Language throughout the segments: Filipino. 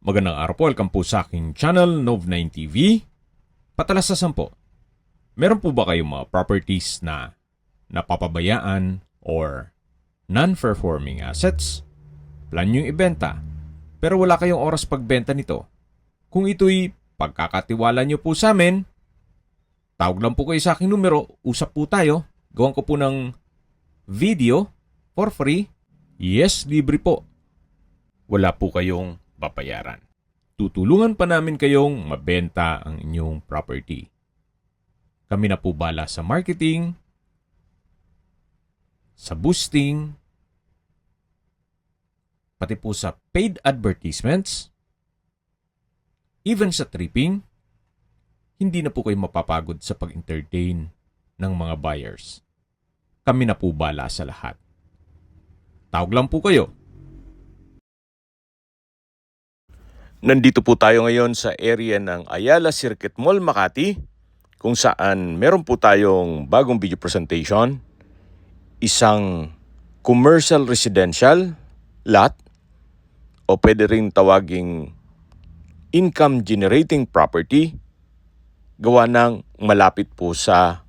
Magandang araw po, welcome po sa aking channel, Nov9 TV. Patalasasan po, meron po ba kayong mga properties na napapabayaan or non-performing assets? Plan nyo ibenta, pero wala kayong oras pagbenta nito. Kung ito'y pagkakatiwala nyo po sa amin, tawag lang po kayo sa aking numero, usap po tayo, gawan ko po ng video for free. Yes, libre po. Wala po kayong babayaran. Tutulungan pa namin kayong mabenta ang inyong property. Kami na po bala sa marketing, sa boosting, pati po sa paid advertisements, even sa tripping. Hindi na po kayo mapapagod sa pag-entertain ng mga buyers. Kami na po bala sa lahat. Tawag lang po kayo. Nandito po tayo ngayon sa area ng Ayala Circuit Mall, Makati, kung saan meron po tayong bagong video presentation, isang commercial residential lot o pwede rin tawaging income generating property gawa ng malapit po sa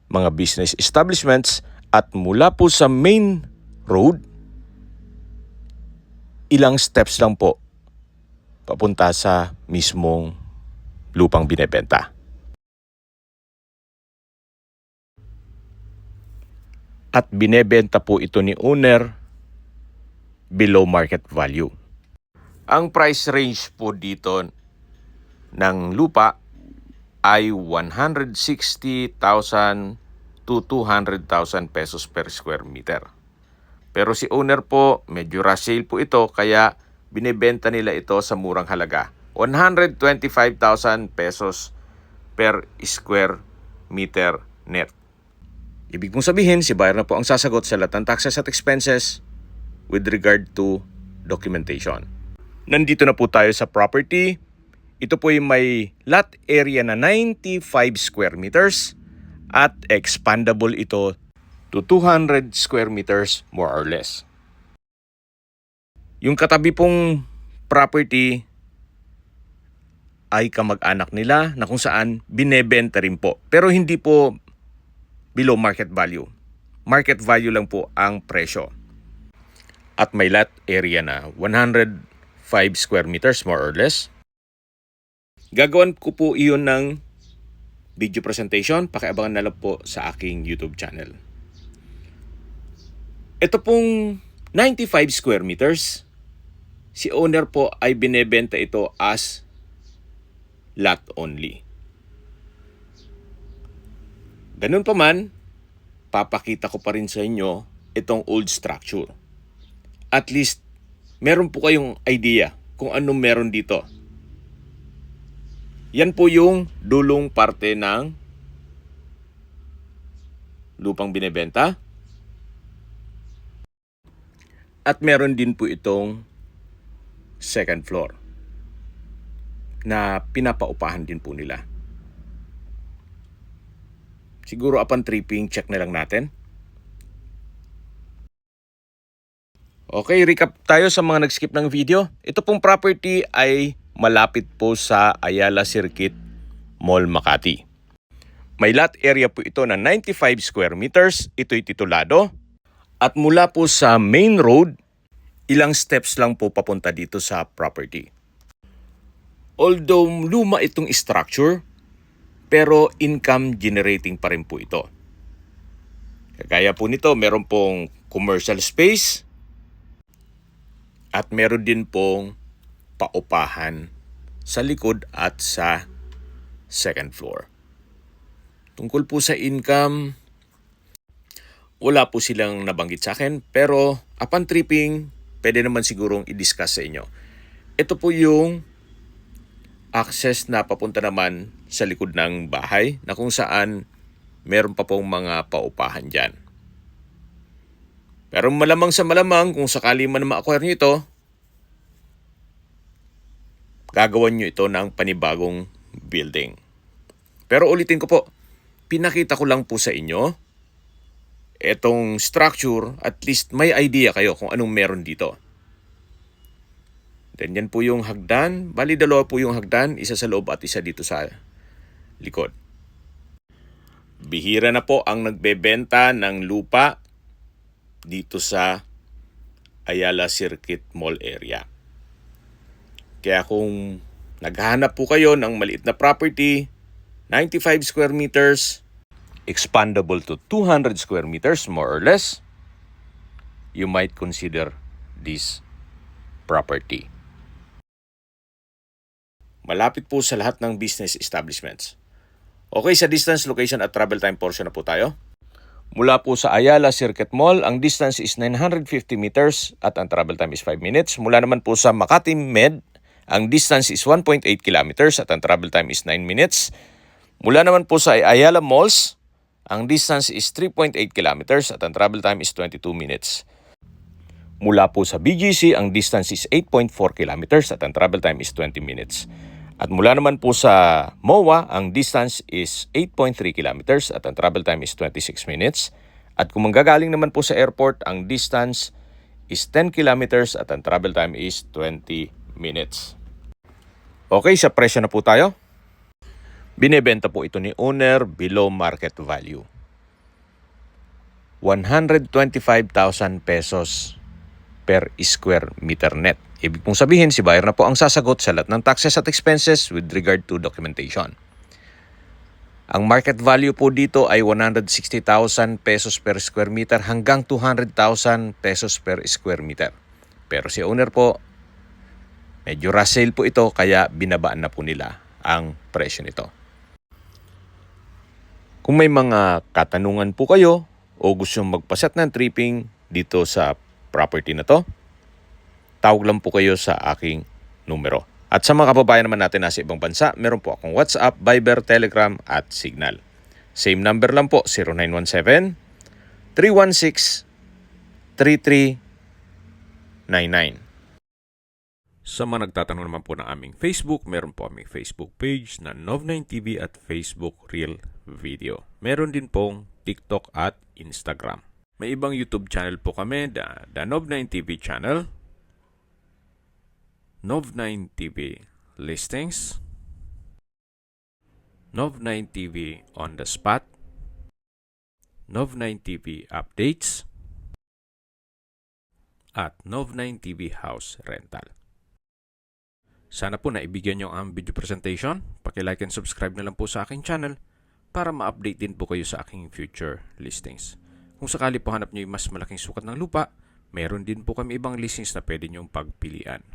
mga business establishments at mula po sa main road, ilang steps lang po papunta sa mismong lupang binebenta. At binebenta po ito ni owner below market value. Ang price range po dito ng lupa ay 160,000 to 200,000 pesos per square meter. Pero si owner po, medyo rush sale po ito kaya binebenta nila ito sa murang halaga. 125,000 pesos per square meter net. Ibig mong sabihin, si buyer na po ang sasagot sa lahat ng taxes at expenses with regard to documentation. Nandito na po tayo sa property. Ito po ay may lot area na 95 square meters at expandable ito to 200 square meters more or less. Yung katabi pong property ay kamag-anak nila na kung saan binebenta rin po. Pero hindi po below market value. Market value lang po ang presyo. At may lot area na 105 square meters more or less. Gagawan ko po iyon ng video presentation. Pakiabangan na lang po sa aking YouTube channel. Ito pong 95 square meters. Si owner po ay binebenta ito as lot only. Ganun pa man, papakita ko pa rin sa inyo itong old structure. At least, meron po kayong idea kung anong meron dito. Yan po yung dulong parte ng lupang binebenta. At meron din po itong second floor na pinapaupahan din po nila. Siguro upon tripping, check na lang natin. Okay, recap tayo sa mga nag-skip ng video. Ito pong property ay malapit po sa Ayala Circuit Mall, Makati. May lot area po ito na 95 square meters. Ito'y titulado. At mula po sa main road, ilang steps lang po papunta dito sa property. Although luma itong structure, pero income generating pa rin po ito. Kagaya po nito, meron pong commercial space at meron din pong paupahan sa likod at sa second floor. Tungkol po sa income, wala po silang nabanggit sa akin, pero upon tripping, pwede naman sigurong i-discuss sa inyo. Ito po yung access na papunta naman sa likod ng bahay na kung saan meron pa pong mga paupahan dyan. Pero malamang sa malamang kung sakali man ma-acquire nyo ito, gagawan nyo ito ng panibagong building. Pero ulitin ko po, pinakita ko lang po sa inyo etong structure, at least may idea kayo kung anong meron dito. Then yan po yung hagdan. Bali dalawa po yung hagdan, isa sa loob at isa dito sa likod. Bihira na po ang nagbebenta ng lupa dito sa Ayala Circuit Mall area. Kaya kung naghahanap po kayo ng maliit na property, 95 square meters, expandable to 200 square meters more or less, you might consider this property. Malapit po sa lahat ng business establishments. Okay, sa distance, location at travel time portion na po tayo. Mula po sa Ayala Circuit Mall, ang distance is 950 meters at ang travel time is 5 minutes. Mula naman po sa Makati Med, ang distance is 1.8 kilometers at ang travel time is 9 minutes. Mula naman po sa Ayala Malls, ang distance is 3.8 kilometers at ang travel time is 22 minutes. Mula po sa BGC, ang distance is 8.4 kilometers at ang travel time is 20 minutes. At mula naman po sa MOA, ang distance is 8.3 kilometers at ang travel time is 26 minutes. At kung manggagaling naman po sa airport, ang distance is 10 kilometers at ang travel time is 20 minutes. Okay, sa presyo na po tayo. Binebenta po ito ni owner below market value. 125,000 pesos per square meter net. Ibig pong sabihin, si buyer na po ang sasagot sa lahat ng taxes at expenses with regard to documentation. Ang market value po dito ay 160,000 pesos per square meter hanggang 200,000 pesos per square meter. Pero si owner po, medyo rush sale po ito kaya binabaan na po nila ang presyo nito. Kung may mga katanungan po kayo o gusto magpaset ng tripping dito sa property na to, tawag lang po kayo sa aking numero. At sa mga kababayan naman natin nasa ibang bansa, meron po akong WhatsApp, Viber, Telegram at Signal. Same number lang po, 0917-316-3399. Sa mga nagtatanong naman po ng aming Facebook, meron po aming Facebook page na Nov9TV at Facebook Real Video. Meron din pong TikTok at Instagram. May ibang YouTube channel po kami, the Nov9TV channel, Nov9TV Listings, Nov9TV On The Spot, Nov9TV Updates, at Nov9TV House Rental. Sana po naibigyan nyo ang video presentation. Paki-like and subscribe na lang po sa aking channel para ma-update din po kayo sa aking future listings. Kung sakali po hanap nyo yung mas malaking sukat ng lupa, meron din po kami ibang listings na pwede nyong pagpilian.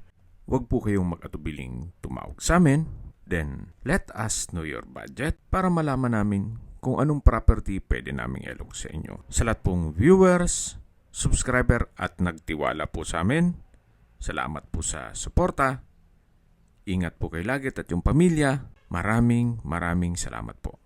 Huwag po kayong mag-atubiling tumawag sa amin. Then, let us know your budget para malaman namin kung anong property pwede naming ilog sa inyo. Sa lahat pong viewers, subscriber at nagtiwala po sa amin, salamat po sa suporta. Ingat po kayo lagi at yung pamilya. Maraming salamat po.